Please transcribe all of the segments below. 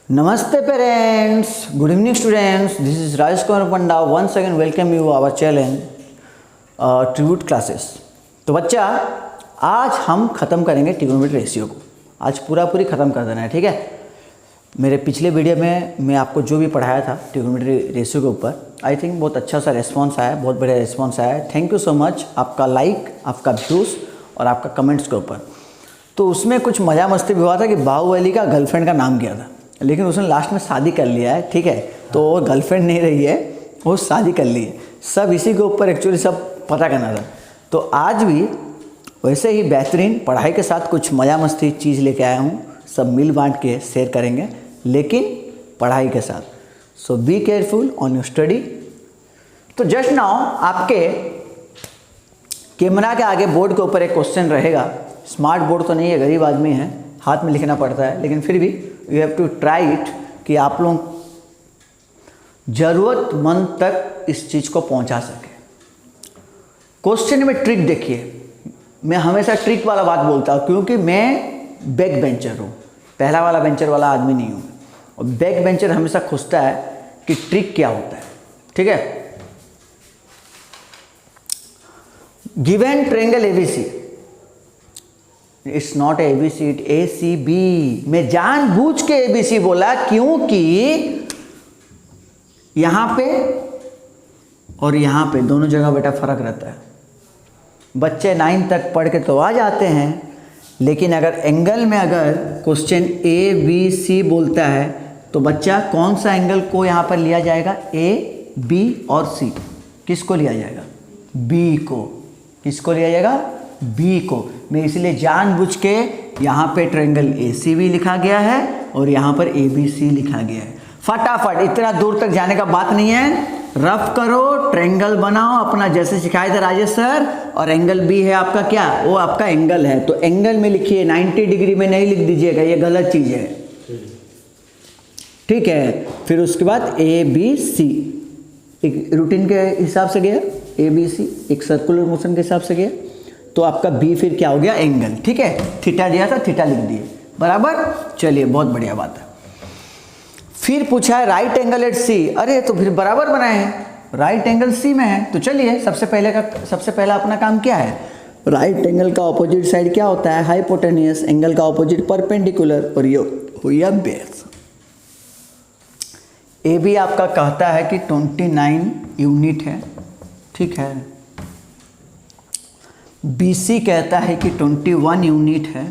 Namaste parents, good evening students, this is Rajesh Kumar Panda, once again welcome you our channel tribute classes. तो बच्चा आज हम ख़त्म करेंगे ट्रिग्नोमेट्री रेशियो को, आज पूरी ख़त्म कर देना है, ठीक है। मेरे पिछले वीडियो में मैं आपको जो भी पढ़ाया था ट्रिग्नोमेट्री रेशियो के ऊपर, आई थिंक बहुत अच्छा सा रिस्पांस आया, बहुत बढ़िया रिस्पांस आया है। थैंक यू सो मच आपका लाइक, आपका व्यूज़ और आपका कमेंट्स के ऊपर। तो उसमें कुछ मज़ा मस्ती भी हुआ था कि बाहुबली का गर्लफ्रेंड का नाम किया था, लेकिन उसने लास्ट में शादी कर लिया है, ठीक है। तो वो गर्लफ्रेंड नहीं रही है, वो शादी कर ली है। सब इसी के ऊपर एक्चुअली सब पता करना था। तो आज भी वैसे ही बेहतरीन पढ़ाई के साथ कुछ मज़ा मस्ती चीज़ लेके आया हूँ, सब मिल बांट के शेयर करेंगे, लेकिन पढ़ाई के साथ। So be careful on your study. तो जस्ट नाउ आपके कैमरा के आगे बोर्ड के ऊपर एक क्वेश्चन रहेगा। स्मार्ट बोर्ड तो नहीं है, गरीब आदमी है, हाथ में लिखना पड़ता है, लेकिन फिर भी you have to try it कि आप लोग ज़रूरतमंद तक इस चीज़ को पहुंचा सके। क्वेश्चन में ट्रिक देखिए, मैं हमेशा ट्रिक वाला बात बोलता हूँ क्योंकि मैं बैक बेंचर हूँ, पहला वाला बेंचर वाला आदमी नहीं हूँ। और बैक बेंचर हमेशा खोजता है कि ट्रिक क्या होता है, ठीक है। Given triangle ABC, it's not ABC, it ACB। मैं जानबूझ के एबीसी बोला क्योंकि यहां पे और यहां पे दोनों जगह बेटा फर्क रहता है। बच्चे 9 तक पढ़ के तो आ जाते हैं, लेकिन अगर एंगल में अगर क्वेश्चन ABC बोलता है तो बच्चा कौन सा एंगल को यहां पर लिया जाएगा? A, B और C। किसको लिया जाएगा? B को। किसको लिया जाएगा? B को। मैं इसलिए जानबूझ के यहाँ पे ट्रायंगल ACB लिखा गया है और यहाँ पर ABC लिखा गया है। फटाफट, इतना दूर तक जाने का बात नहीं है, रफ करो, ट्रायंगल बनाओ अपना जैसे सिखाए थे राजेश सर। और एंगल B है आपका क्या? वो आपका एंगल है, तो एंगल में लिखिए, 90 डिग्री में नहीं लिख दीजिएगा, ये गलत चीज़ है, ठीक है। फिर उसके बाद ABC एक रूटीन के हिसाब से गया, ABC एक सर्कुलर मोशन के हिसाब से गया, तो आपका B फिर क्या हो गया? एंगल, ठीक है। थीटा दिया था, थीटा लिख दिए, बराबर। चलिए, बहुत बढ़िया बात है। फिर पूछा है राइट एंगल एट C। अरे तो फिर बराबर बनाए हैं, राइट एंगल C में है। तो चलिए सबसे पहला अपना काम क्या है? राइट एंगल का ऑपोजिट साइड क्या होता है? हाइपोटेन्यूस। एंगल का ऑपोजिट परपेंडिकुलर, और ये हुआ बेस। AB आपका कहता है कि 29 यूनिट है, ठीक है। BC कहता है कि 21 यूनिट है।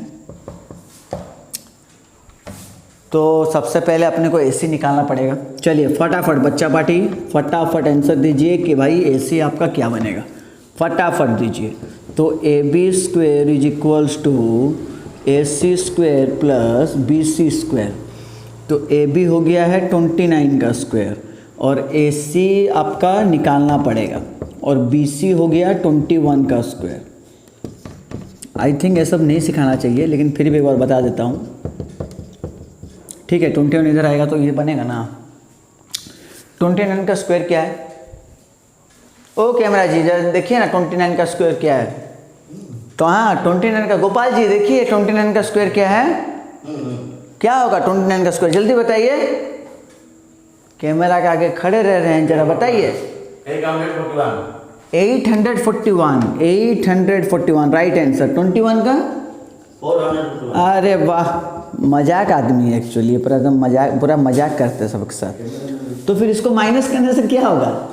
तो सबसे पहले अपने को AC निकालना पड़ेगा। चलिए फटाफट बच्चा पार्टी फटाफट आंसर दीजिए कि भाई AC आपका क्या बनेगा, फटाफट दीजिए। तो AB square is equals to AC square plus BC square. तो AB हो गया है 29 का स्क्वायर और AC आपका निकालना पड़ेगा, और BC हो गया 21 का स्क्वायर। आई थिंक ये सब नहीं सिखाना चाहिए, लेकिन फिर भी एक बार बता देता हूँ, ठीक है। 21 इधर आएगा तो ये बनेगा ना। 29 का स्क्वायर क्या है? ओ कैमरा जी जरा देखिए ना 29 का स्क्वायर क्या है। तो हाँ 29 का, गोपाल जी देखिए 29 का स्क्वायर क्या है? क्या होगा 29 का स्क्वायर? जल्दी बताइए, कैमरा के आगे खड़े रह रहे हैं, जरा बताइए। 841 राइट आंसर। 21 का 441। अरे वाह, मजाक आदमी है एक्चुअली, पूरा एकदम मजाक, पूरा मजाक करते हैं सबके साथ। तो फिर इसको माइनस करने से क्या होगा?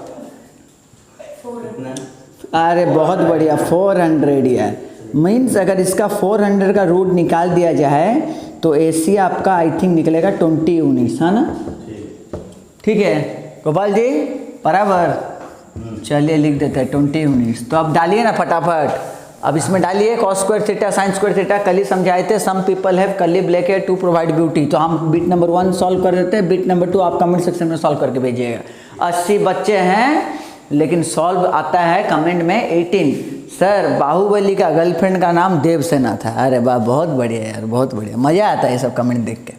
अरे बहुत बढ़िया, 400 यार। मीन्स अगर इसका 400 का रूट निकाल दिया जाए तो AC आपका आई थिंक निकलेगा 20 यूनिट्स, है ना? ठीक है गोपाल जी, बराबर। चलिए लिख देते हैं 20 यूनिट्स। तो अब डालिए ना फटाफट, अब इसमें डालिए cos square theta sin square theta. कल ही समझाए थे, some people have curly black hair to provide beauty. तो हम बिट नंबर 1 सॉल्व कर देते हैं, बिट नंबर 2 आप कमेंट सेक्शन में सॉल्व करके भेजिएगा। 80 बच्चे हैं, लेकिन सॉल्व आता है कमेंट में 18। सर बाहुबली का गर्लफ्रेंड का नाम देवसेना था। अरे वाह, बहुत बढ़िया यार, बहुत बढ़िया, मज़ा आता है ये सब कमेंट देख के।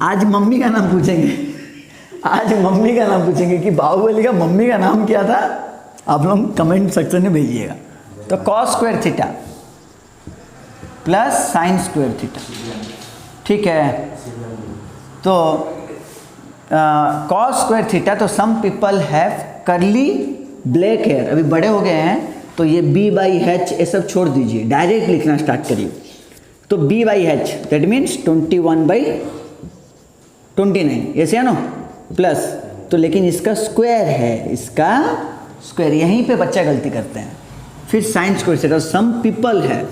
आज मम्मी का नाम पूछेंगे, आज मम्मी का नाम पूछेंगे कि बाहुबली का मम्मी का नाम क्या था। आप लोग कमेंट सेक्शन में भेजिएगा। तो cos square theta plus sin square theta, ठीक है। तो कॉस स्क्वायर थीटा, तो some people have curly black hair, अभी बड़े हो गए हैं तो ये b बाई एच ये सब छोड़ दीजिए, डायरेक्ट लिखना स्टार्ट करिए। तो b by H that means 21/29, ऐसे है ना, प्लस, तो लेकिन इसका स्क्वायर है, इसका स्क्वायर, यहीं पे बच्चा गलती करते हैं। फिर साइन स्क्वायर से, सम पीपल है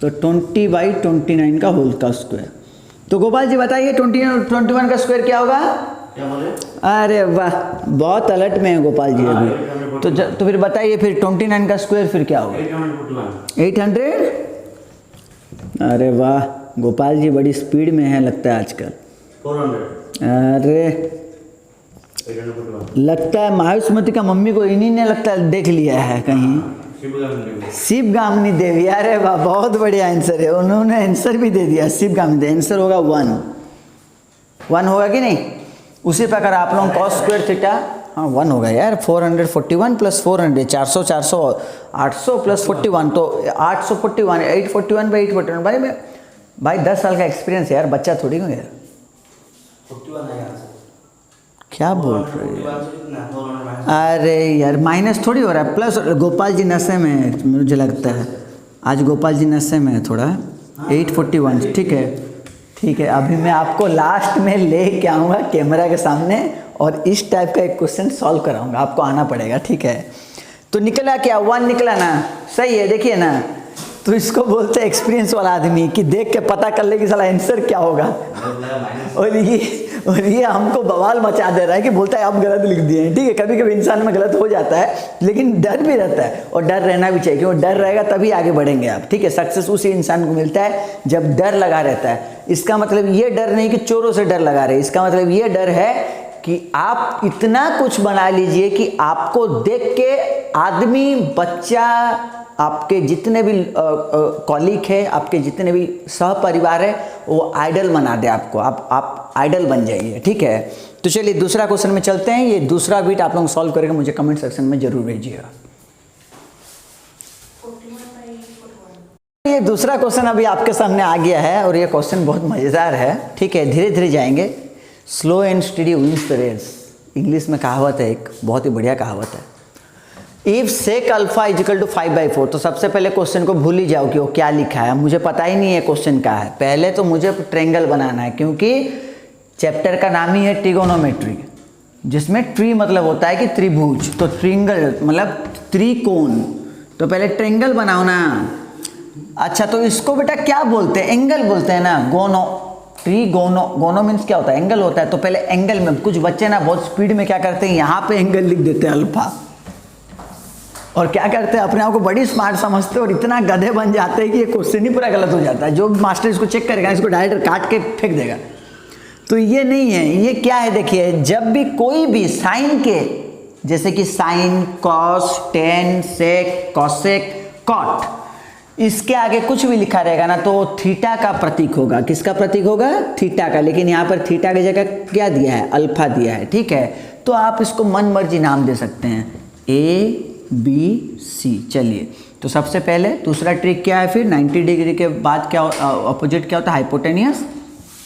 तो 20/29 का होल का स्क्वायर। तो गोपाल जी बताइए 21 का स्क्वायर क्या होगा? क्या बोले? अरे वाह, बहुत अलर्ट में है गोपाल जी अभी। तो फिर बताइए फिर 29 का स्क्वायर फिर क्या होगा? 800। अरे वाह, गोपाल जी बड़ी स्पीड में है लगता है आजकल। 400। अरे 841। लगता है मायूसमती का मम्मी को इन्हीं ने लगता है देख लिया है कहीं, शिव गामिनी देवी। अरे वाह, बहुत बढ़िया आंसर है, उन्होंने आंसर भी दे दिया, शिव गामिनी देवी। आंसर होगा 1 होगा कि नहीं? उसी प्रकार आप लोग कॉस स्क्वायर थीटा, हाँ 1 होगा यार। 441 प्लस 400 400 400 800 प्लस 41 तो 841 841/841 भाई 10 साल का एक्सपीरियंस है यार, बच्चा थोड़ी हो यार। 41 है आंसर। क्या बोल रहे हैं? अरे यार माइनस थोड़ी हो रहा है, प्लस। गोपाल जी नशे में है मुझे लगता है, आज गोपाल जी नशे में है थोड़ा। 841 ठीक है, ठीक है। अभी मैं आपको लास्ट में ले के आऊँगा कैमरा के सामने और इस टाइप का एक क्वेश्चन सॉल्व कराऊंगा, आपको आना पड़ेगा, ठीक है। तो निकला क्या? 1 निकला ना, सही है, देखिए ना। तो इसको बोलते हैं एक्सपीरियंस वाला आदमी कि देख के पता कर ले कि साला आंसर क्या होगा। और ये हमको बवाल मचा दे रहा है कि बोलता है आप गलत लिख दिए हैं, ठीक है। कभी कभी इंसान में गलत हो जाता है, लेकिन डर भी रहता है और डर रहना भी चाहिए, क्योंकि डर रहेगा तभी आगे बढ़ेंगे आप, ठीक है। सक्सेस उसी इंसान को मिलता है जब डर लगा रहता है। इसका मतलब ये डर नहीं कि चोरों से डर लगा रहे, इसका मतलब ये डर है कि आप इतना कुछ बना लीजिए कि आपको देख के आदमी, बच्चा, आपके जितने भी कॉलीग है, आपके जितने भी सहपरिवार है, वो आइडल बना दे आपको, आप आइडल बन जाइए, ठीक है। तो चलिए दूसरा क्वेश्चन में चलते हैं। ये दूसरा बीट आप लोग सॉल्व करेंगे, मुझे कमेंट सेक्शन में जरूर भेजिएगा। ये दूसरा क्वेश्चन अभी आपके सामने आ गया है और ये क्वेश्चन बहुत मज़ेदार है, ठीक है। धीरे धीरे जाएंगे, slow and steady wins the race. English में कहावत है एक, बहुत ही बढ़िया कहावत है। If sec alpha is equal to 5/4, तो सबसे पहले क्वेश्चन को भूल ही जाओ कि वो क्या लिखा है, मुझे पता ही नहीं है क्वेश्चन क्या है। पहले तो मुझे ट्रायंगल बनाना है, क्योंकि चैप्टर का नाम ही है ट्रिगोनोमेट्री, जिसमें ट्री मतलब होता है कि त्रिभुज, तो ट्रिंगल मतलब त्रिकोण। तो पहले ट्रायंगल बनाओ ना। अच्छा, तो इसको बेटा क्या बोलते हैं? एंगल बोलते हैं ना, गोनो। ट्रीगोनो, गोनो मीन्स क्या होता है? एंगल होता है। तो पहले एंगल में, कुछ बच्चे ना बहुत स्पीड में क्या करते हैं, यहाँ पे एंगल लिख देते हैं अल्फा, और क्या करते हैं, अपने आप को बड़ी स्मार्ट समझते हैं और इतना गधे बन जाते हैं कि ये क्वेश्चन ही पूरा गलत हो जाता है। जो मास्टर इसको चेक करेगा, इसको डायरेक्ट काट के फेंक देगा। तो ये नहीं है, ये क्या है? देखिए, जब भी कोई भी साइन के, जैसे कि साइन, कॉस, टेन, सेक, कॉसेक, कॉट, इसके आगे कुछ भी लिखा रहेगा ना, तो थीटा का प्रतीक होगा। किसका प्रतीक होगा? थीटा का। लेकिन यहाँ पर थीटा की जगह क्या दिया है? अल्फा दिया है, ठीक है। तो आप इसको मन मर्जी नाम दे सकते हैं, ABC। चलिए, तो सबसे पहले दूसरा ट्रिक क्या है? फिर 90 डिग्री के बाद क्या अपोजिट क्या होता है? Hypotenuse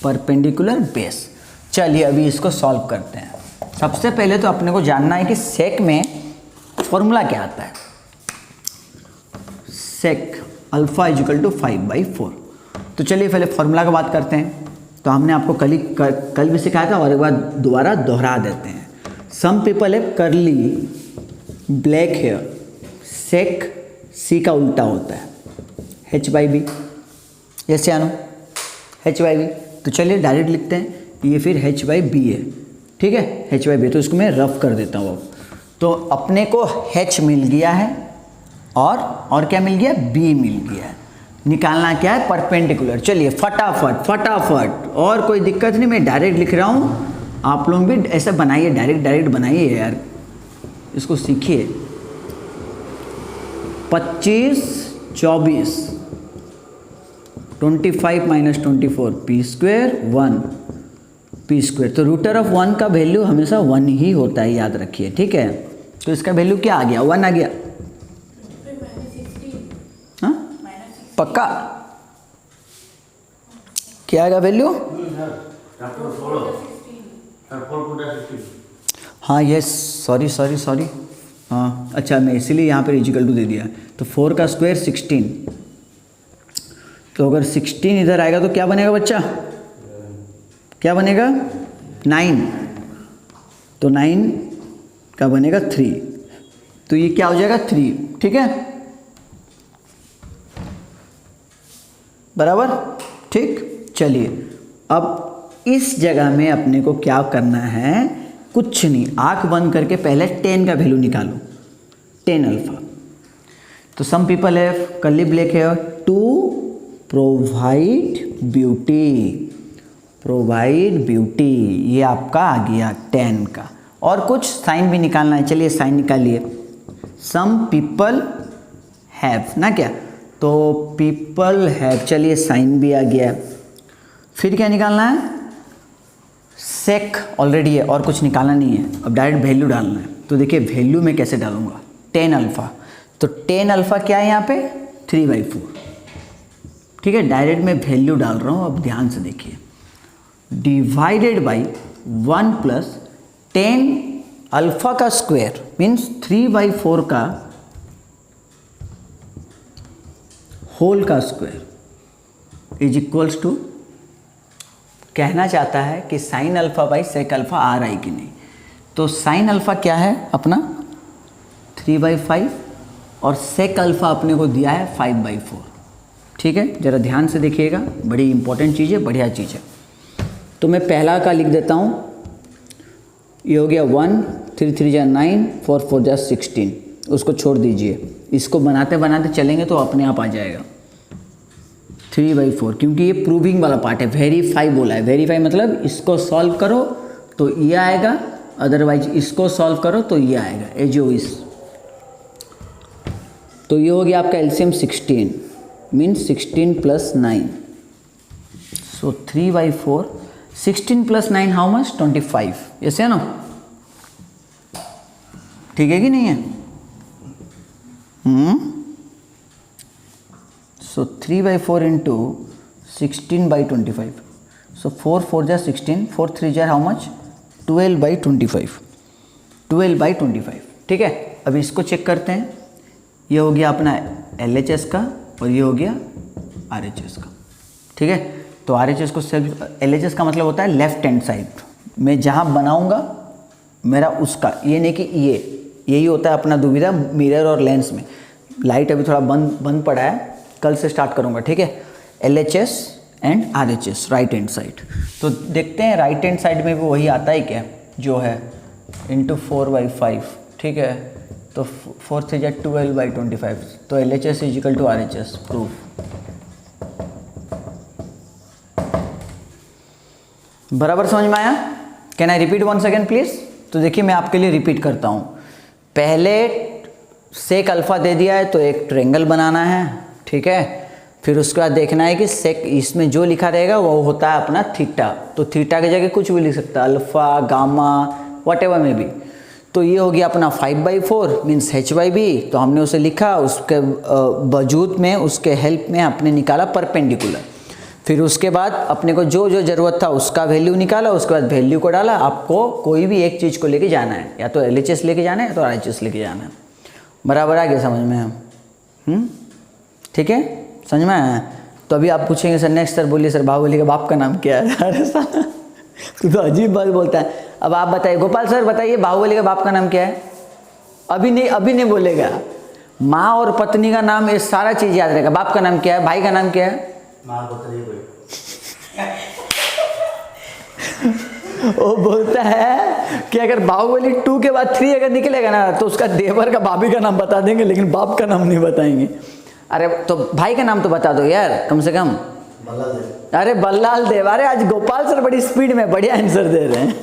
perpendicular base. चलिए अभी इसको सॉल्व करते हैं। सबसे पहले तो अपने को जानना है कि सेक में फॉर्मूला क्या आता है। Sec alpha is equal to 5/4। तो चलिए पहले फॉर्मूला की बात करते हैं। तो हमने आपको कल भी सिखाया था और एक बार दोबारा दोहरा देते हैं। सम पीपल है कर्ली ब्लैक हेयर, सेक सी का उल्टा होता है H/B, ऐसे आनो H/B। तो चलिए डायरेक्ट लिखते हैं, ये फिर H/B है, ठीक है, H/B। तो इसको मैं रफ कर देता हूँ अब। तो अपने को H मिल गया है और क्या मिल गया? B मिल गया है। निकालना क्या है? परपेंडिकुलर। चलिए फटाफट, और कोई दिक्कत नहीं, मैं डायरेक्ट लिख रहा हूँ। आप लोग भी ऐसा बनाइए, डायरेक्ट बनाइए यार, इसको सीखिए। 25 24 25 - 24 p² 1 p²। तो रूटर ऑफ 1 का वैल्यू हमेशा 1 ही होता है, याद रखिए, ठीक है। तो इसका वैल्यू क्या आ गया? 1 आ गया। हाँ पक्का? क्या आएगा वैल्यू? सर 4 हाँ यस, सॉरी। हाँ अच्छा, मैं इसीलिए यहाँ पर इजिकल टू दे दिया। तो 4 का स्क्वायर 16, तो अगर 16 इधर आएगा तो क्या बनेगा बच्चा? क्या बनेगा? 9। तो 9 का बनेगा 3, तो ये क्या हो जाएगा? 3। ठीक है, बराबर, ठीक। चलिए अब इस जगह में अपने को क्या करना है? कुछ नहीं, आंख बंद करके पहले 10 का वैल्यू निकालो, 10 अल्फा। तो some people have curly black hair to provide beauty, ये आपका आ गया 10 का। और कुछ साइन भी निकालना है, चलिए साइन निकालिए। सम पीपल हैव ना, क्या तो पीपल हैव, चलिए साइन भी आ गया। फिर क्या निकालना है? सेक ऑलरेडी है और कुछ निकालना नहीं है, अब डायरेक्ट वैल्यू डालना है। तो देखिए वैल्यू में कैसे डालूंगा? 10 अल्फा, तो 10 अल्फा क्या है यहाँ पे? 3/4। ठीक है, डायरेक्ट मैं वैल्यू डाल रहा हूँ, अब ध्यान से देखिए। डिवाइडेड बाई 1 प्लस 10 अल्फा का स्क्वायर मीन्स 3/4 का होल का स्क्वायर इज इक्वल्स टू, कहना चाहता है कि sine alpha by sec alpha आ रहा है कि नहीं। तो साइन अल्फा क्या है अपना? 3/5 और सेक अल्फा अपने को दिया है 5/4। ठीक है, ज़रा ध्यान से देखिएगा, बड़ी इंपॉर्टेंट चीज़ है, बढ़िया चीज़ है। तो मैं पहला का लिख देता हूँ, ये हो गया 1, 3 3 जा 9, 4 4 जा 16, उसको छोड़ दीजिए। इसको बनाते बनाते चलेंगे तो अपने आप आ जाएगा 3/4, क्योंकि ये प्रूविंग वाला पार्ट है। वेरीफाई बोला है, वेरीफाई मतलब इसको सॉल्व करो तो ये आएगा, अदरवाइज इसको सॉल्व करो तो ये आएगा, ए जो इस। तो ये हो गया आपका LCM 16 means 16 + 9, so 3/4। 16 + 9 how much? 25। ऐसे है ना, ठीक है कि नहीं है? सो 3/4 इंटू 16/25, सो 4 4 जा 16, 4 3 जा हाउ मच? 12/25, 12/25। ठीक है, अभी इसको चेक करते हैं। ये हो गया अपना LHS का और ये हो गया RHS का। ठीक है, तो RHS को सिर्फ, LHS का मतलब होता है लेफ्ट हैंड साइड, मैं जहाँ बनाऊँगा मेरा उसका, ये नहीं कि यही होता है अपना दुविधा मिरर और लेंस में। लाइट अभी थोड़ा बंद पड़ा है, कल से स्टार्ट करूँगा। ठीक है, LHS and RHS right hand side. तो देखते हैं राइट हैंड साइड में भी वही आता है क्या जो है इंटू 4/5। ठीक है, तो 4 3 जा 12/25, तो LHS is equal to RHS। Proof. बराबर समझ में आया? Can I repeat one second please? तो देखिए मैं आपके लिए रिपीट करता हूँ। पहले सेक अल्फा दे दिया है तो एक ट्रायंगल बनाना है। ठीक है, फिर उसके बाद देखना है कि सेक, इसमें जो लिखा रहेगा वो होता है अपना थीटा। तो थीटा की जगह कुछ भी लिख सकता है, अल्फा, गामा, व्हाटएवर में भी। तो ये हो गया अपना 5/4 मीन्स h/b। तो हमने उसे लिखा, उसके वजूद में, उसके हेल्प में आपने निकाला परपेंडिकुलर। फिर उसके बाद अपने को जो जो ज़रूरत था उसका वैल्यू निकाला, उसके बाद वैल्यू को डाला। आपको कोई भी एक चीज़ को लेके जाना है, या तो LHS लेके जाना है या तो RHS लेके जाना है। बराबर आ गया समझ में हम? ठीक है, समझ में आया? तो अभी आप पूछेंगे सर नेक्स्ट, सर बोलिए सर बाहुबली के बाप का नाम क्या है? अरे साला तू तो अजीब बात बोलता है। अब आप बताइए, गोपाल सर बताइए बाहुबली के बाप का नाम क्या है? अभी नहीं बोलेगा। माँ और पत्नी का नाम, ये सारा चीज़ याद रहेगा। बाप का नाम क्या है? भाई का नाम क्या है? माँ पत्नी कोई। वो बोलता है कि अगर बाहुबली 2 के बाद 3 अगर निकलेगा ना तो उसका देवर का भाभी का नाम बता देंगे, लेकिन बाप का नाम नहीं बताएंगे। अरे तो भाई का नाम तो बता दो यार कम से कम। बल्लाल देव। अरे बल्लाल देव। अरे आज गोपाल सर बड़ी स्पीड में बढ़िया आंसर दे रहे हैं।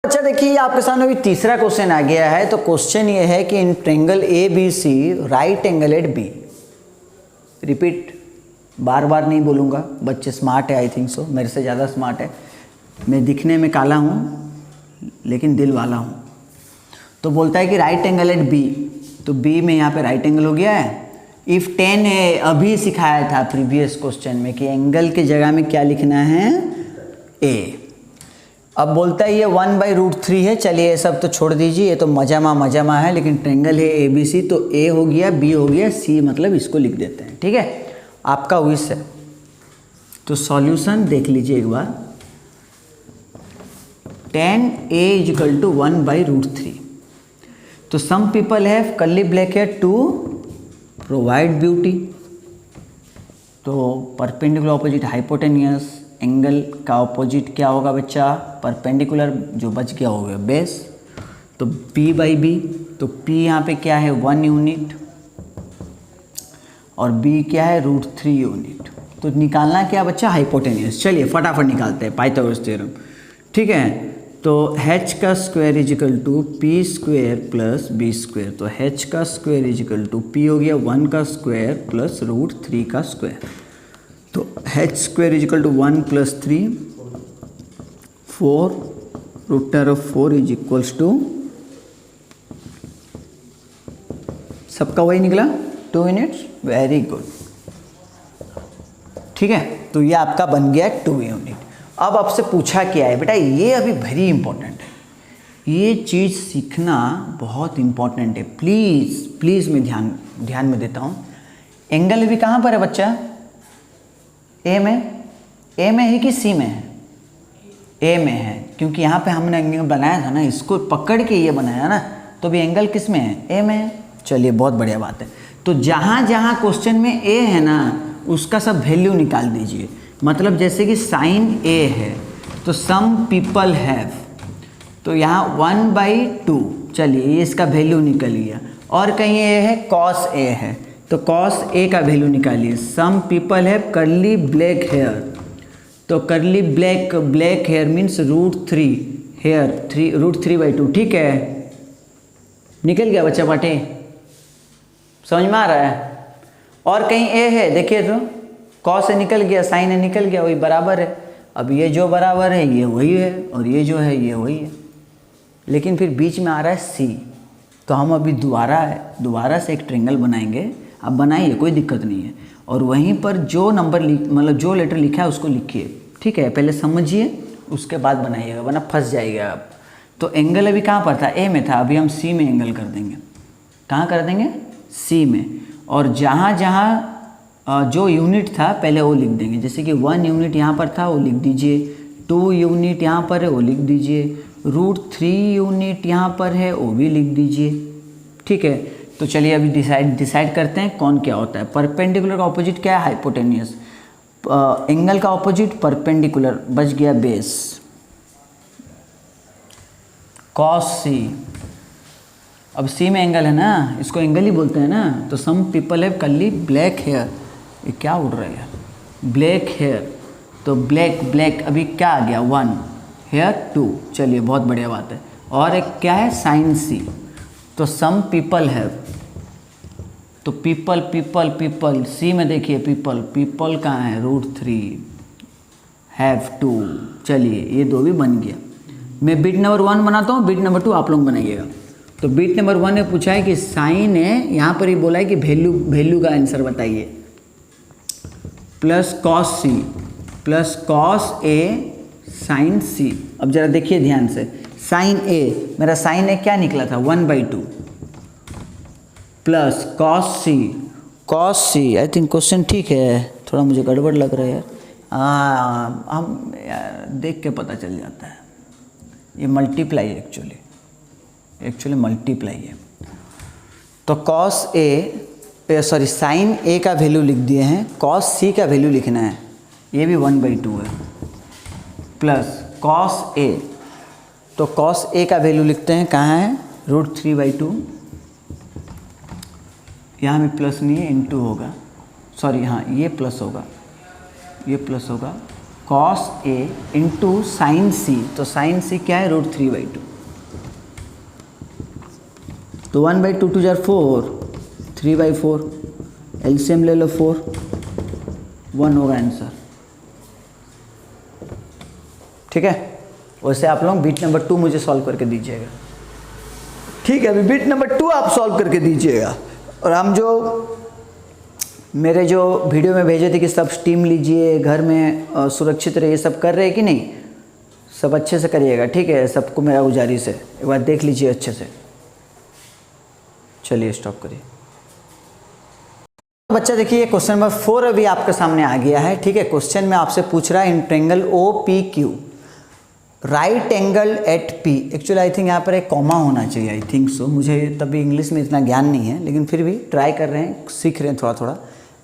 अच्छा देखिए, आपके सामने अभी तीसरा क्वेश्चन आ गया है। तो क्वेश्चन ये है कि in triangle ABC right angle at B। Repeat, बार बार नहीं बोलूँगा, बच्चे स्मार्ट है, आई थिंक सो, मेरे से ज़्यादा स्मार्ट है। मैं दिखने में काला हूँ लेकिन दिल वाला हूँ। तो बोलता है कि राइट एंगल एट B, तो B में यहाँ पे राइट एंगल हो गया है, इफ 10 है, अभी सिखाया था प्रीवियस क्वेश्चन में कि एंगल के जगह में क्या लिखना है, ए। अब बोलता है ये 1/√3 है, चलिए ये सब तो छोड़ दीजिए, ये तो मजामा है, लेकिन ट्रायंगल है ABC, तो ए हो गया, बी हो गया, सी मतलब इसको लिख देते हैं। ठीक है, आपका विश है। तो सॉल्यूशन देख लीजिए एक बार। tan A = 1/√3। तो some people have curly black hair to provide beauty. तो परपेंडिकुलर ऑपोजिट हाइपोटेनियस, एंगल का ऑपोजिट क्या होगा बच्चा, परपेंडिकुलर, जो बच गया होगा बेस। तो P/B, तो P यहाँ पे क्या है 1 यूनिट और B क्या है √3 यूनिट। तो निकालना क्या बच्चा, हाइपोटेनियस। चलिए फटाफट निकालते हैं पाइथागोरस थ्योरम। ठीक है, तो h का स्क्वायर = P² प्लस B²। तो h का स्क्वायर = P हो गया 1 का स्क्वायर प्लस √3 का स्क्वायर। तो h² = 1 + 3 4 √4 = सबका वही निकला 2 यूनिट्स। Very good. ठीक है, तो ये आपका बन गया 2 यूनिट। अब आपसे पूछा क्या है बेटा, ये अभी वेरी इंपॉर्टेंट है, ये चीज़ सीखना बहुत इंपॉर्टेंट है। प्लीज़ मैं ध्यान में देता हूँ। एंगल भी कहाँ पर है बच्चा, ए में है कि सी में है, ए में है, क्योंकि यहाँ पे हमने एंगल बनाया था ना, इसको पकड़ के ये बनाया ना, तो भी एंगल किस में है, ए में है। चलिए बहुत बढ़िया बात है। तो जहाँ जहाँ क्वेश्चन में ए है ना, उसका सब वैल्यू निकाल दीजिए। मतलब जैसे कि साइन ए है, तो सम पीपल हैव, तो यहाँ 1/2, चलिए ये इसका वैल्यू निकल गया। और कहीं ए है कॉस ए है, तो कॉस ए का वैल्यू निकालिए। Some people have curly black hair, तो curly black hair means √3 hair, √3/2। ठीक है, निकल गया बच्चा पाटे, समझ में आ रहा है। और कहीं ए है, देखिए तो कॉस से निकल गया, साइन है निकल गया, वही बराबर है। अब ये जो बराबर है ये वही है, और ये जो है ये वही है, लेकिन फिर बीच में आ रहा है सी। तो हम अभी दोबारा से एक ट्रायंगल बनाएंगे। अब बनाइए, कोई दिक्कत नहीं है, और वहीं पर जो नंबर मतलब जो लेटर लिखा है उसको लिखिए। ठीक है, पहले समझिए उसके बाद बनाइएगा, वरना फंस जाइएगा आप। तो एंगल अभी कहाँ पर था, ए में था, अभी हम सी में एंगल कर देंगे। कहाँ कर देंगे, सी में। और जहाँ जहाँ जो यूनिट था पहले वो लिख देंगे, जैसे कि 1 यूनिट यहाँ पर था वो लिख दीजिए, 2 यूनिट यहाँ पर है वो लिख दीजिए, √3 यूनिट यहाँ पर है वो भी लिख दीजिए। ठीक है, तो चलिए अभी डिसाइड करते हैं कौन क्या होता है। परपेंडिकुलर का ऑपोजिट क्या है, हाइपोटेनियस। एंगल का ऑपोजिट परपेंडिकुलर, बच गया बेस, कॉस सी। अब सी में एंगल है ना, इसको एंगल ही बोलते हैं ना। तो some people have curly black hair, ये क्या उड़ रहा है, ब्लैक हेयर। तो ब्लैक अभी क्या आ गया 1, हेयर 2, चलिए बहुत बढ़िया बात है। और एक क्या है साइन सी। तो सम पीपल हैव, तो पीपल सी में देखिए पीपल कहाँ है, √3 हैव 2। चलिए ये 2 भी बन गया। मैं बिट नंबर 1 बनाता हूँ, बिट नंबर 2 आप लोग बनाइएगा। तो बिट नंबर 1 ने पूछा है कि साइन है, यहाँ पर ही बोला है कि वैल्यू का आंसर बताइए। Plus cos C plus cos A sine C. अब जरा देखिए ध्यान से, साइन ए, मेरा साइन ए क्या निकला था 1/2 plus cos C. I think question ठीक है, थोड़ा मुझे गड़बड़ लग रहा है यार। हम देख के पता चल जाता है, ये मल्टीप्लाई एक्चुअली मल्टीप्लाई है। तो कॉस ए साइन ए का वैल्यू लिख दिए हैं, कॉस सी का वैल्यू लिखना है, ये भी 1/2 है, प्लस कॉस ए। तो कॉस ए का वैल्यू लिखते हैं, कहाँ है, √3/2। यहाँ भी प्लस नहीं है, इनटू होगा, सॉरी हाँ ये प्लस होगा, कॉस ए इंटू साइन सी। तो साइन सी क्या है, √3/2। तो 1/2 2 जार 4, 3/4, एलसीएम ले लो 4, 1 होगा आंसर। ठीक है, वैसे आप लोग बिट नंबर 2 मुझे सॉल्व करके दीजिएगा। ठीक है, अभी बिट नंबर 2 आप सॉल्व करके दीजिएगा, और हम जो मेरे जो वीडियो में भेजे थे कि सब स्टीम लीजिए, घर में सुरक्षित रहिए, सब कर रहे हैं कि नहीं? सब अच्छे से करिएगा, ठीक है? सबको मेरा गुजारिश है, एक बार देख लीजिए अच्छे से। चलिए स्टॉप करिए। बच्चा देखिए क्वेश्चन नंबर 4 अभी आपके सामने आ गया है, ठीक है? क्वेश्चन में आपसे पूछ रहा है in triangle O P Q right angle at P. Actually I think यहाँ पर एक कॉमा होना चाहिए, आई थिंक सो। मुझे तभी इंग्लिश में इतना ज्ञान नहीं है, लेकिन फिर भी ट्राई कर रहे हैं, सीख रहे हैं थोड़ा थोड़ा।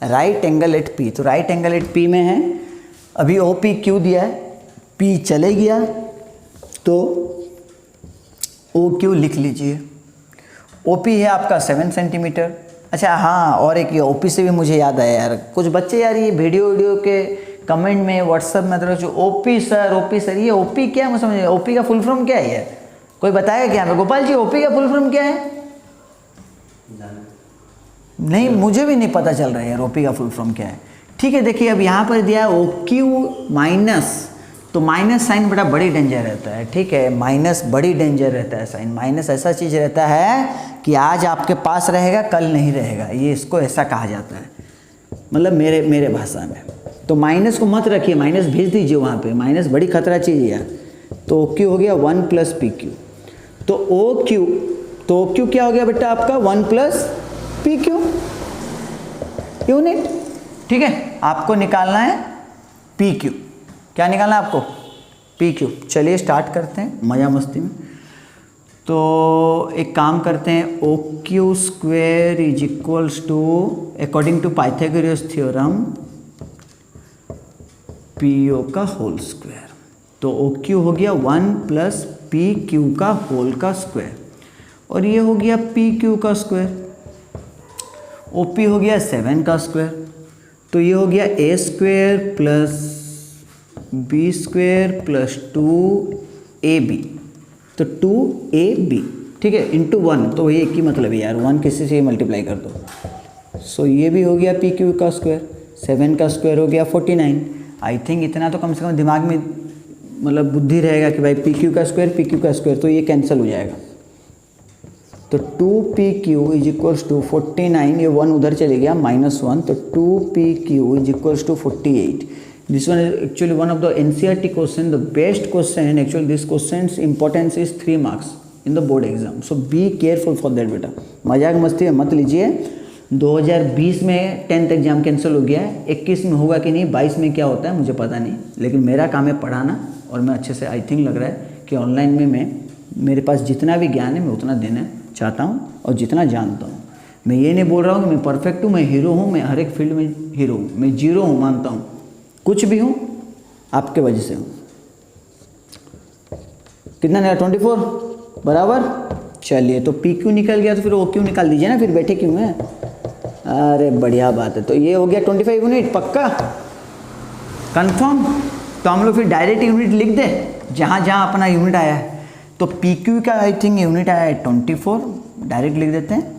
राइट एंगल एट पी, तो राइट एंगल एट पी में है अभी ओ पी क्यू दिया है, पी चले गया तो ओ क्यू लिख लीजिए। ओ पी है आपका 7 सेंटीमीटर। अच्छा हाँ, और एक ये ओ पी से भी मुझे याद आया यार, कुछ बच्चे यार ये वीडियो के कमेंट में व्हाट्सएप में तरह जो ओपी सर ये ओपी क्या है? मुझे समझ, ओपी का फुल फॉर्म क्या है यार? कोई बताएगा क्या? गोपाल जी ओपी का फुल फॉर्म क्या है? नहीं, मुझे भी नहीं पता चल रहा है यार ओपी का फुल फॉर्म क्या है। ठीक है, देखिए अब यहाँ पर दिया है ओ क्यू माइनस, तो माइनस साइन बड़ा बड़ी डेंजर रहता है, ठीक है? माइनस बड़ी डेंजर रहता है साइन। माइनस ऐसा चीज़ रहता है कि आज आपके पास रहेगा, कल नहीं रहेगा, ये इसको ऐसा कहा जाता है, मतलब मेरे भाषा में। तो माइनस को मत रखिए, माइनस भेज दीजिए वहाँ पे, माइनस बड़ी खतरा चीज़ है यार। तो ओ क्यू हो गया 1 प्लस पी क्यू, तो ओ क्यू क्या हो गया बेटा आपका 1 प्लस पी क्यू यूनिट, ठीक है? आपको निकालना है पी क्यू। क्या निकालना है आपको? P Q. चलिए स्टार्ट करते हैं मज़ा मस्ती में। तो एक काम करते हैं, O Q square is equals to according to Pythagoras theorem P O का होल स्क्वायर। तो ओ क्यू हो गया 1 प्लस पी क्यू का होल का स्क्वायर, और ये हो गया पी क्यू का स्क्वायर। ओ पी हो गया 7 का स्क्वायर, तो ये हो गया a square plus b square plus 2ab, तो 2ab, ठीक है, इंटू 1। तो ये एक ही मतलब है यार, 1 किसी से मल्टीप्लाई कर दो। सो ये भी हो गया पी क्यू का स्क्वायर, 7 का स्क्वायर हो गया 49। आई थिंक इतना तो कम से कम दिमाग में मतलब बुद्धि रहेगा कि भाई पी क्यू का स्क्वायर, तो ये कैंसिल हो जाएगा। तो 2pq इज इक्वल्स टू 49, ये 1 उधर चले गया -1, तो 2pq is equals to 48। This one is actually one of the NCERT question, the best question. Actually this question importance is 3 marks in the board exam, so be careful for that बेटा। मजाक मस्ती में मत लीजिए। 2020 में 10th exam cancel हो गया है, 21 में होगा कि नहीं, 22 में क्या होता है मुझे पता नहीं, लेकिन मेरा काम है पढ़ाना, और मैं अच्छे से आई थिंक लग रहा है कि ऑनलाइन में मेरे पास जितना भी ज्ञान है मैं उतना देना चाहता हूँ और जितना जानता हूँ। मैं ये नहीं बोल रहा हूँ कि मैं परफेक्ट हूँ, मैं हीरो हूँ, मैं हर एक फील्ड में हीरो हूँ, मैं जीरो हूँ मानता हूँ, कुछ भी हूँ आपके वजह से हूँ। कितना निकला 24 बराबर। चलिए तो पी क्यू निकल गया, तो फिर ओ क्यू निकाल दीजिए ना, फिर बैठे क्यों हैं? अरे बढ़िया बात है। तो ये हो गया 25 यूनिट, पक्का कंफर्म। तो हम लोग फिर डायरेक्ट यूनिट लिख दे जहाँ जहाँ अपना यूनिट आया है। तो पी क्यू का आई थिंक यूनिट आया है 24, डायरेक्ट लिख देते हैं,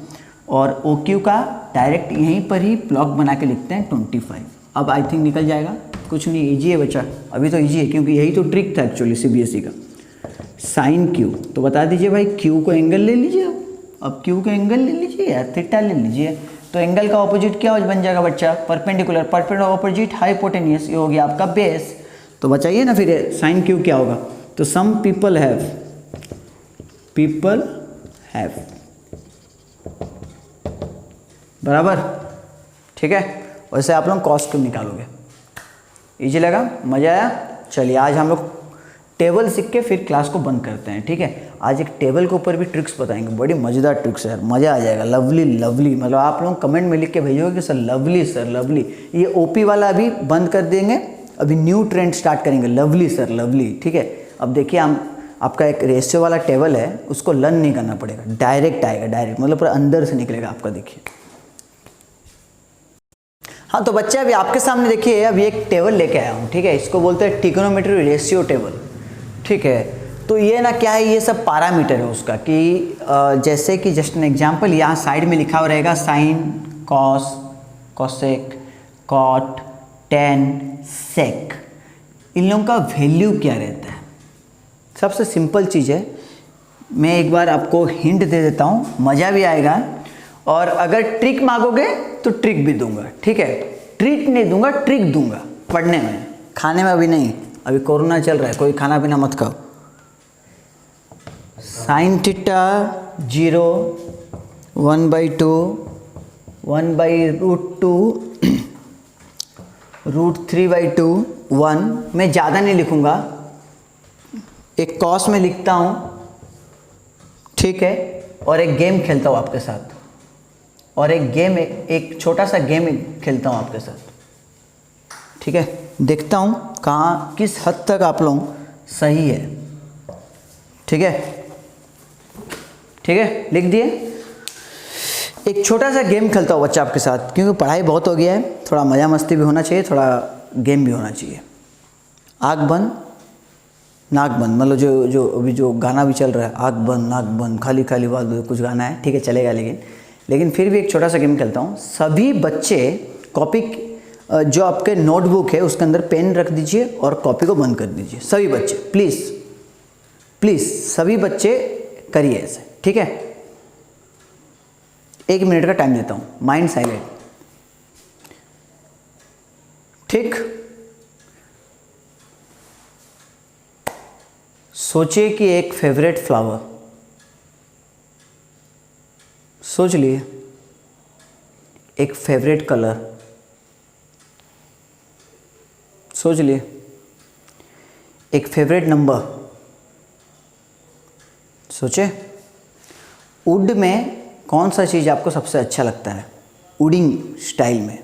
और ओ क्यू का डायरेक्ट यहीं पर ही ब्लॉक बना के लिखते हैं 25। अब आई थिंक निकल जाएगा, कुछ नहीं, ईजी है बच्चा, अभी तो ईजी है, क्योंकि यही तो ट्रिक था एक्चुअली CBSE का। साइन क्यू, तो बता दीजिए भाई क्यू को एंगल ले लीजिए, अब क्यू को एंगल ले लीजिए या थीटा ले लीजिए। तो एंगल का ऑपोजिट क्या बन जाएगा बच्चा? परपेंडिकुलर ऑपोजिट हाइपोटेन्यूस, ये हो गया आपका बेस। तो बताइए ना फिर साइन क्यू क्या होगा? तो सम पीपल हैव बराबर, ठीक है। वैसे आप लोग कॉस क्यू निकालोगे, इजी लगा, मजा आया। चलिए आज हम लोग टेबल सीख के फिर क्लास को बंद करते हैं, ठीक है। आज एक टेबल के ऊपर भी ट्रिक्स बताएंगे, बड़ी मज़ेदार ट्रिक्स है यार, मज़ा आ जाएगा। लवली मतलब आप लोग कमेंट में लिख के भेजोगे कि सर लवली। ये ओपी वाला अभी बंद कर देंगे, अभी न्यू ट्रेंड स्टार्ट करेंगे, लवली सर लवली, ठीक है। अब देखिए हम आपका एक रेशियो वाला टेबल है, उसको लर्न नहीं करना पड़ेगा, डायरेक्ट आएगा, डायरेक्ट मतलब पूरा अंदर से निकलेगा आपका। देखिए हाँ, तो बच्चे अभी आपके सामने देखिए, अभी एक टेबल लेके आया हूँ, ठीक है। इसको बोलते हैं ट्रिग्नोमेट्री रेशियो टेबल, ठीक है। तो ये ना क्या है, ये सब पैरामीटर है उसका, कि जैसे कि जस्ट एन एग्जांपल, यहाँ साइड में लिखा हुआ रहेगा sine, cos, cosec, cot, tan, sec, इन लोगों का वैल्यू क्या रहता है। सबसे सिंपल चीज़ है, मैं एक बार आपको हिंट दे देता हूँ, मज़ा भी आएगा और अगर ट्रिक मांगोगे तो ट्रिक भी दूंगा, ठीक है। ट्रीट नहीं दूंगा, ट्रिक दूंगा पढ़ने में, खाने में अभी नहीं, अभी कोरोना चल रहा है, कोई खाना पीना मत खाओ। Sine theta 0 1/2 1/√2 √3/2 1। मैं ज़्यादा नहीं लिखूँगा, एक कॉस में लिखता हूँ, ठीक है। और एक गेम खेलता हूँ आपके साथ, और एक छोटा सा गेम खेलता हूँ आपके साथ, ठीक है। देखता हूँ कहाँ किस हद तक आप लोग सही है, ठीक है। ठीक है, लिख दिए। एक छोटा सा गेम खेलता हूँ बच्चा आपके साथ, क्योंकि पढ़ाई बहुत हो गया है, थोड़ा मज़ा मस्ती भी होना चाहिए, थोड़ा गेम भी होना चाहिए। आँख बंद नाक बंद, मतलब जो अभी जो गाना भी चल रहा है, आँख बंद नाक बंद खाली खाली बात, कुछ गाना है, ठीक है, चलेगा। लेकिन फिर भी एक छोटा सा गेम खेलता हूँ। सभी बच्चे कॉपी, जो आपके नोटबुक है उसके अंदर पेन रख दीजिए और कॉपी को बंद कर दीजिए। सभी बच्चे प्लीज़ सभी बच्चे करिए ऐसे, ठीक है। 1 मिनट का टाइम देता हूँ, माइंड साइलेंट, ठीक। सोचिए कि एक फेवरेट फ्लावर, सोच लिए। एक फेवरेट कलर सोच लिए। एक फेवरेट नंबर सोचे। वुड में कौन सा चीज़ आपको सबसे अच्छा लगता है, वुडिंग स्टाइल में,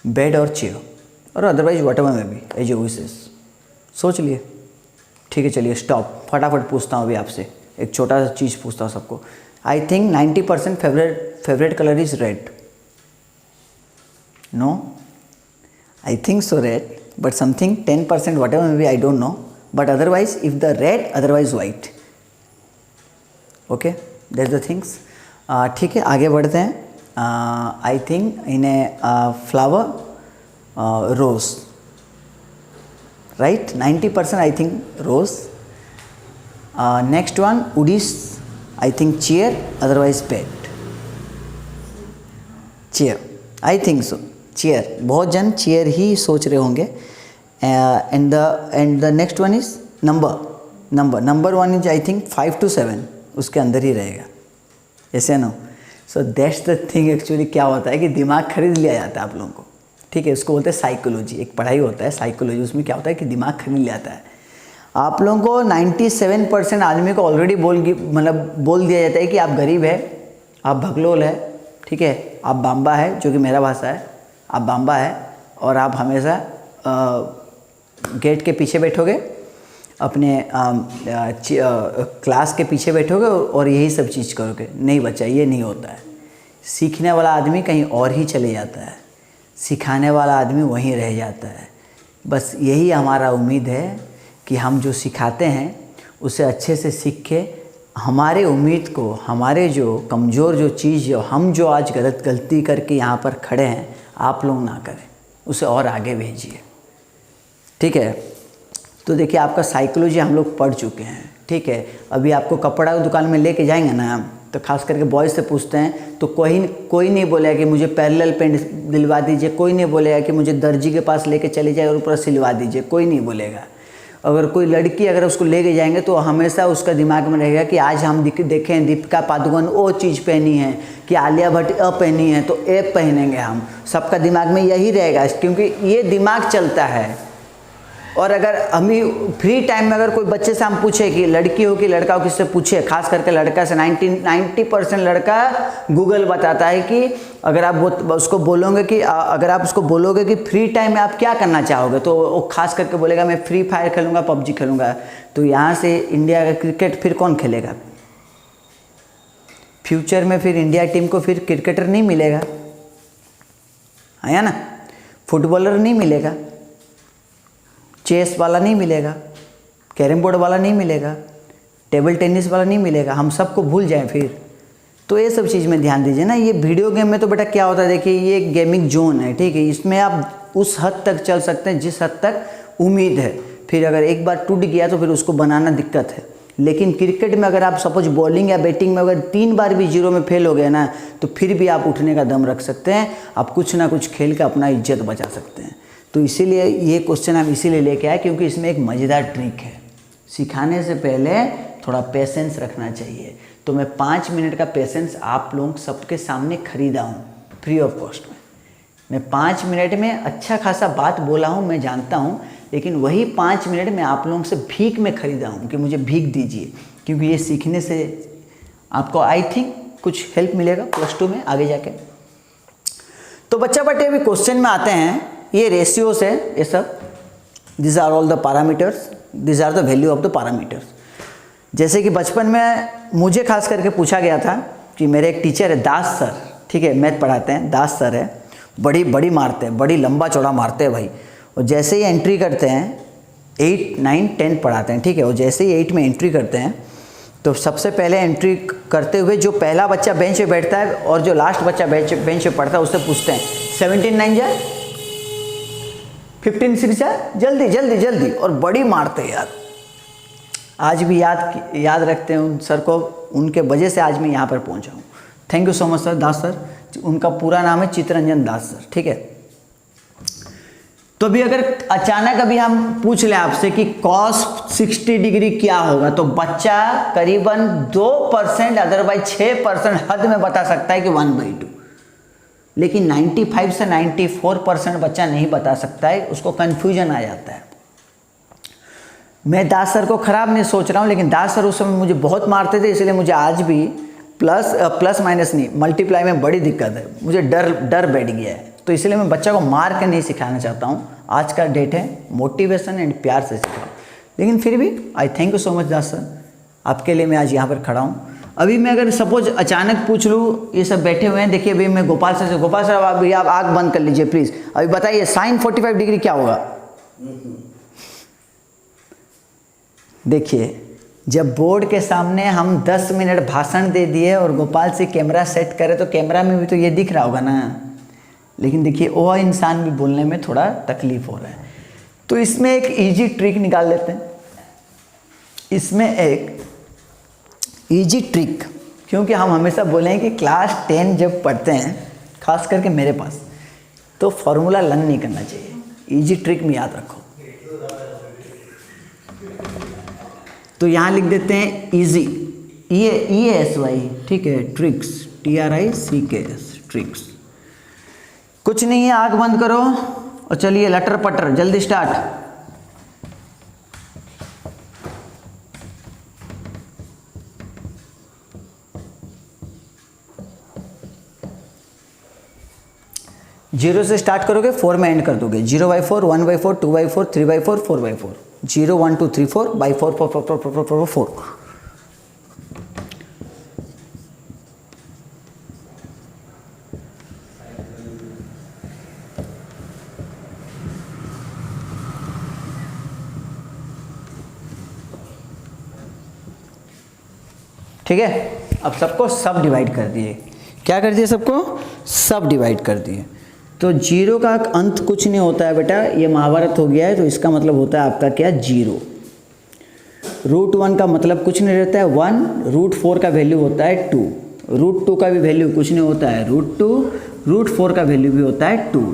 बेड और चेयर, और अदरवाइज व्हाटएवर में भी, एज यू विशेस। सोच लिए, ठीक है। चलिए स्टॉप, फटाफट पूछता हूँ अभी आपसे, एक छोटा सा चीज़ पूछता हूँ सबको। I think 90% favourite colour is red. No, I think so red, but something 10% whatever maybe, I don't know, but otherwise if the red, otherwise white, okay, that's the things। ठीक है, आगे बढ़ते हैं। I think in a flower rose, right, 90% I think rose. Next one would is I think chair, otherwise bed. Chair, I think so, chair, बहुत जन chair ही सोच रहे होंगे। And the next one is number 1 is I think 5 to 7, उसके अंदर ही रहेगा, ऐसे no. So that's the thing. Actually क्या होता है कि दिमाग खरीद लिया जाता है आप लोगों को, ठीक है। उसको बोलते हैं साइकोलॉजी, एक पढ़ाई होता है साइकोलॉजी, उसमें क्या होता है कि दिमाग खरीद लिया जाता है। आप लोगों को 97% आदमी को ऑलरेडी बोल दिया जाता है कि आप गरीब है, आप भगलोल है, ठीक है, आप बाम्बा है, जो कि मेरा भाषा है, आप बाम्बा है, और आप हमेशा गेट के पीछे बैठोगे, अपने क्लास के पीछे बैठोगे और यही सब चीज़ करोगे। नहीं बच्चा, ये नहीं होता है। सीखने वाला आदमी कहीं और ही चले जाता है, सिखाने वाला आदमी वहीं रह जाता है। बस यही हमारा उम्मीद है कि हम जो सिखाते हैं उसे अच्छे से सीख के हमारे उम्मीद को, हमारे जो कमज़ोर जो चीज़, हम जो आज गलती करके यहाँ पर खड़े हैं, आप लोग ना करें, उसे और आगे भेजिए, ठीक है। तो देखिए, आपका साइकोलॉजी हम लोग पढ़ चुके हैं, ठीक है। अभी आपको कपड़ा की दुकान में लेके जाएंगे ना हम, तो खास करके बॉयज़ से पूछते हैं तो कोई नहीं बोलेगा कि मुझे पैरेलल पेंट दिलवा दीजिए, कोई नहीं बोलेगा कि मुझे दर्जी के पास लेके चले जाए और पूरा सिलवा दीजिए, कोई नहीं बोलेगा। अगर कोई लड़की अगर उसको लेके जाएंगे तो हमेशा उसका दिमाग में रहेगा कि आज हम देखें दीपिका पादुकोण वो चीज़ पहनी है, कि आलिया भट्ट अ पहनी है, तो ए पहनेंगे हम। सबका दिमाग में यही रहेगा, क्योंकि ये दिमाग चलता है। और अगर हमें फ्री टाइम में अगर कोई बच्चे से हम पूछे कि लड़की हो कि लड़का हो, किससे पूछे, खास करके लड़का से 90% लड़का गूगल बताता है कि अगर आप उसको बोलोगे कि फ्री टाइम में आप क्या करना चाहोगे, तो वो खास करके बोलेगा मैं फ्री फायर खेलूँगा, पबजी खेलूँगा। तो यहाँ से इंडिया का क्रिकेट फिर कौन खेलेगा? फ्यूचर में फिर इंडिया टीम को फिर क्रिकेटर नहीं मिलेगा, है ना, फुटबॉलर नहीं मिलेगा, चेस वाला नहीं मिलेगा, कैरम बोर्ड वाला नहीं मिलेगा, टेबल टेनिस वाला नहीं मिलेगा, हम सबको भूल जाएं फिर। तो ये सब चीज़ में ध्यान दीजिए ना। ये वीडियो गेम में तो बेटा क्या होता है, देखिए ये एक गेमिंग जोन है, ठीक है, इसमें आप उस हद तक चल सकते हैं जिस हद तक उम्मीद है। फिर अगर एक बार टूट गया तो फिर उसको बनाना दिक्कत है। लेकिन क्रिकेट में अगर आप सपोज बॉलिंग या बैटिंग में अगर 3 बार भी जीरो में फेल हो गए ना, तो फिर भी आप उठने का दम रख सकते हैं, आप कुछ ना कुछ खेल के अपना इज्जत बचा सकते हैं। तो इसीलिए ये क्वेश्चन हम इसीलिए लेके आए क्योंकि इसमें एक मज़ेदार ट्रिक है। सिखाने से पहले थोड़ा पेशेंस रखना चाहिए। तो मैं 5 मिनट का पेशेंस आप लोग सबके सामने खरीदा हूँ फ्री ऑफ कॉस्ट में। मैं 5 मिनट में अच्छा खासा बात बोला हूँ, मैं जानता हूँ, लेकिन वही 5 मिनट में आप लोगों से भीख में ख़रीदा हूँ कि मुझे भीख दीजिए, क्योंकि ये सीखने से आपको आई थिंक कुछ हेल्प मिलेगा +2 में आगे जाके। तो बच्चा बटे अभी क्वेश्चन में आते हैं। ये रेशियोस है, ये सब this are all the parameters, this are the value of the parameters. जैसे कि बचपन में मुझे खास करके पूछा गया था कि मेरे एक टीचर है दास सर, ठीक है, मैथ पढ़ाते हैं, दास सर है, बड़ी मारते हैं, बड़ी लंबा चौड़ा मारते हैं भाई। और जैसे ही एंट्री करते हैं 8, 9, 10 पढ़ाते हैं, ठीक है, और जैसे ही 8 में एंट्री करते हैं तो सबसे पहले एंट्री करते हुए जो पहला बच्चा बेंच पे बैठता है और जो लास्ट बच्चा बेंच पे पढ़ता है उससे पूछते हैं 17 9 जा, 15 6 जा, जल्दी जल्दी जल्दी, और बड़ी मारते हैं यार। आज भी याद रखते हैं उन सर को, उनके वजह से आज मैं यहाँ पर पहुँचा हूँ। Thank you so much sir, Das sir. उनका पूरा नाम है चित्तरंजन दास सर, ठीक है। तो अभी अगर अचानक अभी हम पूछ लें आपसे कि cos 60 डिग्री क्या होगा, तो बच्चा करीबन 2% अदरवाइज 6% हद में बता सकता है कि 1/2, लेकिन 95 से 94% बच्चा नहीं बता सकता है, उसको कन्फ्यूजन आ जाता है। मैं दास सर को ख़राब नहीं सोच रहा हूँ, लेकिन दास सर उस समय मुझे बहुत मारते थे, इसलिए मुझे आज भी प्लस माइनस नहीं, मल्टीप्लाई में बड़ी दिक्कत है, मुझे डर बैठ गया है। तो इसलिए मैं बच्चा को मार के नहीं सिखाना चाहता हूँ। आज का डेट है मोटिवेशन एंड प्यार से सिखाओ। लेकिन फिर भी आई thank you so much Das sir, आपके लिए मैं आज यहाँ पर खड़ा हूँ। अभी मैं अगर सपोज अचानक पूछ लूँ, ये सब बैठे हुए हैं, देखिए अभी मैं गोपाल सर से, गोपाल सर अभी आप आँख बंद कर लीजिए प्लीज़, अभी बताइए साइन 45 डिग्री क्या होगा। देखिए जब बोर्ड के सामने हम 10 मिनट भाषण दे दिए और गोपाल से कैमरा सेट करे, तो कैमरा में भी तो ये दिख रहा होगा ना, लेकिन देखिए वो इंसान भी बोलने में थोड़ा तकलीफ हो रहा है। तो इसमें एक इजी ट्रिक निकाल लेते हैं। इसमें एक इजी ट्रिक, क्योंकि हम हमेशा बोले हैं कि क्लास 10 जब पढ़ते हैं, खास करके मेरे पास, तो फॉर्मूला लर्न नहीं करना चाहिए, इजी ट्रिक में याद रखो। तो यहाँ लिख देते हैं इजी, EASY, ठीक है, ट्रिक्स, TRICKS, ट्रिक्स। कुछ नहीं है, आँख बंद करो और चलिए लटर पटर जल्दी स्टार्ट। जीरो से स्टार्ट करोगे, 4 में एंड कर दोगे। 0/4, 1/4, 2/4, 3/4, 4/4, 0 1 2 3 4 by 4 4 4 4 4 4 4 4। ठीक है, अब सबको सब डिवाइड कर दिए। क्या कर दिए? सबको सब डिवाइड कर दिए। तो 0 का अंत कुछ नहीं होता है बेटा, ये महाभारत हो गया है, तो इसका मतलब होता है आपका क्या? 0। √1 का मतलब कुछ नहीं रहता है 1, √4 का वैल्यू होता है 2, √2 का भी वैल्यू कुछ नहीं होता है √2, √4 का वैल्यू भी होता है 2,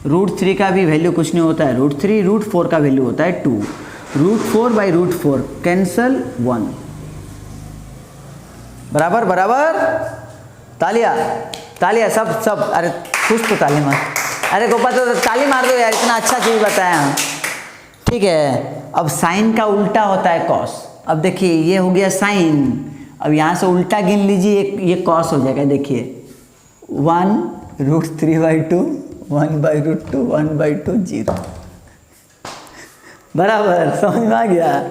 √3 का भी वैल्यू कुछ नहीं होता है √3, √4 का वैल्यू होता है 2, √4 बाई √4 कैंसल 1। बराबर बराबर, तालियां तालियां सब सब। अरे कुछ तो ताली मार, अरे गोपाल तो ताली मार दो यार, इतना अच्छा चीज़ बताया हम। ठीक है, अब साइन का उल्टा होता है कॉस। अब देखिए ये हो गया साइन, अब यहाँ से उल्टा गिन लीजिए, ये कॉस हो जाएगा। देखिए 1 √3/2, 1/√2, 1/2, 0। बराबर, समझ में आ गया?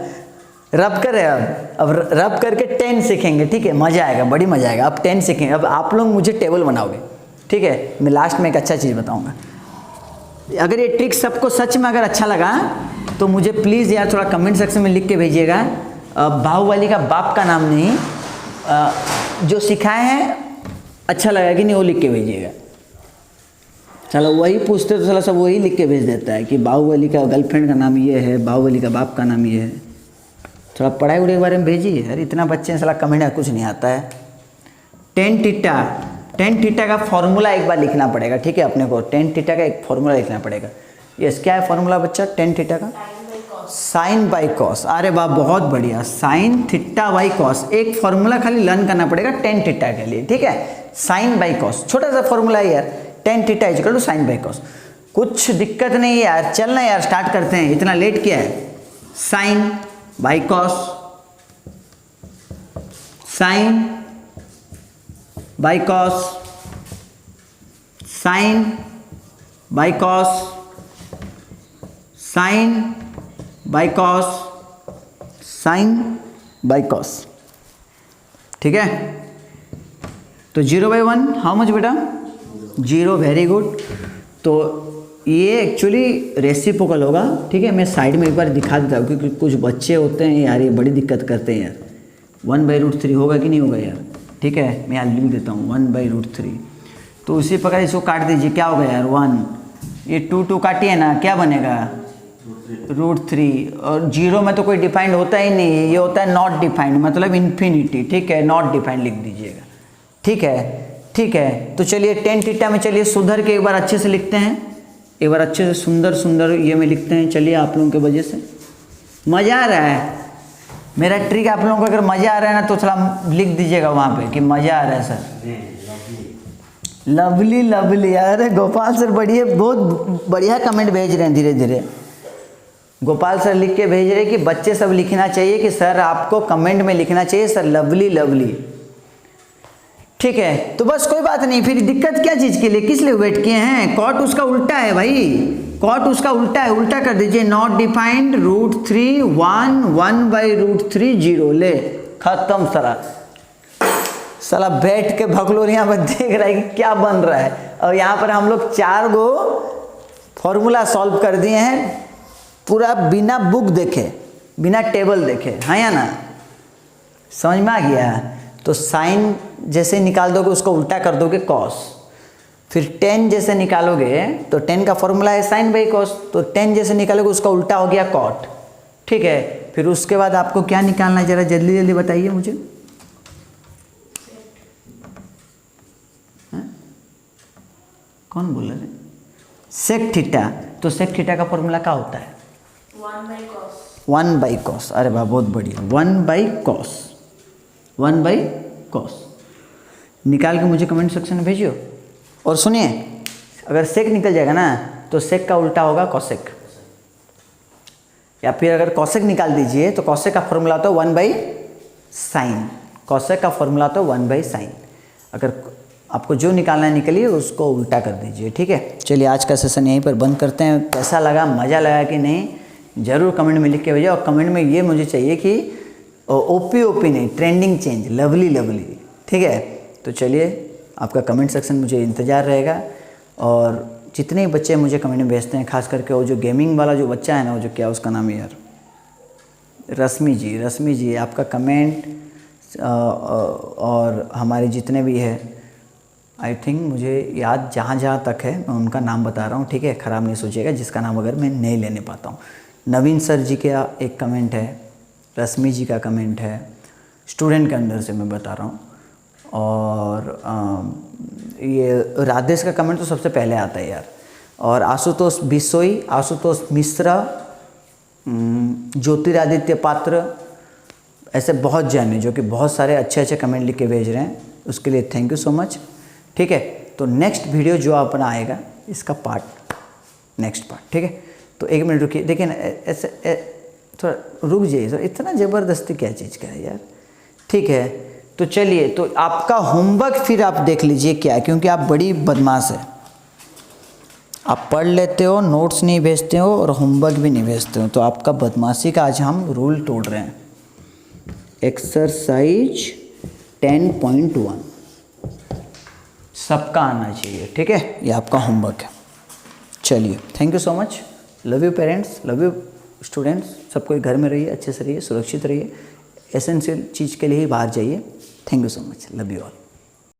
रब करें अब रब करके 10 सीखेंगे। ठीक है, मज़ा आएगा, बड़ी मज़ा आएगा। अब 10 सीखेंगे। अब आप लोग मुझे टेबल बनाओगे, ठीक है? मैं लास्ट में एक अच्छा चीज़ बताऊंगा। अगर ये ट्रिक सबको सच में अगर अच्छा लगा तो मुझे प्लीज़ यार थोड़ा कमेंट सेक्शन में लिख के भेजिएगा। बाहुबली का बाप का नाम नहीं, जो सिखाए हैं अच्छा लगा कि नहीं वो लिख के भेजिएगा। चलो वही पूछते तो चलो सब वही लिख के भेज देता है कि बाहुबली का गर्लफ्रेंड का नाम ये है, बाहुबली का बाप का नाम ये है। थोड़ा पढ़ाई उड़ाई के बारे में भेजिए यार, इतना बच्चे हैं साला कमेंट में कुछ नहीं आता है। टेन थीटा का फॉर्मूला एक बार लिखना पड़ेगा, ठीक है अपने को। टेन थीटा का एक फॉर्मूला लिखना पड़ेगा। यस, क्या है फॉर्मूला बच्चा टेन थीटा का? Sine by cos. अरे वाह बहुत बढ़िया, साइन थीटा बाई कॉस। एक फॉर्मूला खाली लर्न करना पड़ेगा टेन थीटा के लिए, ठीक है। साइन बाई कॉस छोटा सा फॉर्मूला है यार, tan theta equal to sine by cos. कुछ दिक्कत नहीं है यार, चलना यार स्टार्ट करते हैं, इतना लेट किया है। Sine by cos, sine by cos, sine by cos, sine by cos, sine by cos, ठीक है। तो 0/1 हाउ मच बेटा? 0, वेरी गुड। तो ये एक्चुअली रेसिप्रोकल होगा, ठीक है। मैं साइड में एक बार दिखा देता हूँ क्योंकि कुछ बच्चे होते हैं यार ये बड़ी दिक्कत करते हैं यार। 1/√3 होगा कि नहीं होगा यार, ठीक है। मैं यहाँ लिख देता हूँ 1/√3। तो उसी प्रकार इसको काट दीजिए, क्या होगा यार 1, ये 2 काटिए ना, क्या बनेगा √3। और 0 में तो कोई डिफाइंड होता ही नहीं है, ये होता है नॉट डिफाइंड, मतलब इन्फिनिटी, ठीक है। नॉट डिफाइंड लिख दीजिएगा, ठीक है, ठीक है। तो चलिए टेन थीटा में चलिए सुधर के एक बार अच्छे से लिखते हैं, एक बार अच्छे से सुंदर ये में लिखते हैं। चलिए आप लोगों के वजह से मज़ा आ रहा है मेरा ट्रिक। आप लोगों को अगर मज़ा आ रहा है ना तो थोड़ा लिख दीजिएगा वहाँ पे कि मज़ा आ रहा है सर। लवली लवली, अरे गोपाल सर बढ़िया, बहुत बढ़िया कमेंट भेज रहे हैं धीरे धीरे। गोपाल सर लिख के भेज रहे हैं कि बच्चे सब लिखना चाहिए कि सर आपको कमेंट में लिखना चाहिए सर लवली लवली, ठीक है। तो बस कोई बात नहीं, फिर दिक्कत क्या चीज़ के लिए, किस लिए वेट किए हैं? कॉट उसका उल्टा है भाई, कॉट उसका उल्टा है, उल्टा कर दीजिए। नॉट डिफाइंड √3 1, 1/√3 0, ले खत्म। साला बैठ के भगलोरियाँ में देख रहा है कि क्या बन रहा है। और यहाँ पर हम लोग 4 गो फॉर्मूला सॉल्व कर दिए हैं पूरा बिना बुक देखे, बिना टेबल देखे, हाँ या ना? समझ में आ गया? तो साइन जैसे निकाल दोगे उसको उल्टा कर दोगे कॉस, फिर 10 जैसे निकालोगे तो 10 का फॉर्मूला है साइन बाई कॉस, तो 10 जैसे निकालोगे उसका उल्टा हो गया कॉट, ठीक है। फिर उसके बाद आपको क्या निकालना है, जरा जल्दी जल्दी बताइए मुझे। कौन बोल रहे? Sec theta. तो सेक थीटा का फॉर्मूला क्या होता है? 1/cos। अरे वाह बहुत बढ़िया, 1/cos, 1/cos निकाल के मुझे कमेंट सेक्शन में भेजियो। और सुनिए, अगर सेक निकल जाएगा ना तो सेक का उल्टा होगा कॉसेक, या फिर अगर कॉसेक निकाल दीजिए तो कॉसेक का फॉर्मूला होता है 1/sin, कॉसेक का फॉर्मूला होता है 1/sin। अगर आपको जो निकालना है निकलिए, उसको उल्टा कर दीजिए, ठीक है। चलिए आज का सेशन यहीं पर बंद करते हैं। कैसा लगा, मज़ा लगा कि नहीं, ज़रूर कमेंट में लिख के भेजिए। और कमेंट में ये मुझे चाहिए कि ओपी नहीं, ट्रेंडिंग चेंज, लवली लवली, ठीक है। तो चलिए आपका कमेंट सेक्शन मुझे इंतज़ार रहेगा। और जितने बच्चे मुझे कमेंट में भेजते हैं, खास करके वो जो गेमिंग वाला जो बच्चा है ना, वो जो क्या उसका नाम है यार, रश्मि जी, आपका कमेंट और हमारे जितने भी है, आई थिंक मुझे याद जहाँ तक है मैं उनका नाम बता रहा हूँ, ठीक है। ख़राब नहीं सोचिएगा जिसका नाम अगर मैं नहीं लेने पाता हूँ। नवीन सर जी का एक कमेंट है, रश्मि जी का कमेंट है, स्टूडेंट के अंदर से मैं बता रहा हूँ। और ये राधेश का कमेंट तो सबसे पहले आता है यार। और आशुतोष बिसोई, आशुतोष मिश्रा, ज्योतिरादित्य पात्र, ऐसे बहुत जन हैं जो कि बहुत सारे अच्छे कमेंट लिख के भेज रहे हैं, उसके लिए थैंक यू सो मच, ठीक है। तो नेक्स्ट वीडियो जो अपना आएगा इसका नेक्स्ट पार्ट, ठीक है। तो 1 मिनट रुकिए, देखिए ना ऐसे थोड़ा रुक जाइए सर, इतना ज़बरदस्ती क्या चीज़ का है यार, ठीक है। तो चलिए, तो आपका होमवर्क फिर आप देख लीजिए क्या है, क्योंकि आप बड़ी बदमाश है, आप पढ़ लेते हो, नोट्स नहीं भेजते हो और होमवर्क भी नहीं भेजते हो। तो आपका बदमाशी का आज हम रूल तोड़ रहे हैं। एक्सरसाइज 10.1 सबका आना चाहिए, ठीक है। ये आपका होमवर्क है। चलिए, thank you so much, love you parents, love you students. सब कोई घर में रहिए, अच्छे से रहिए, सुरक्षित रहिए, एसेंशियल चीज़ के लिए ही बाहर जाइए। Thank you so much, love you all.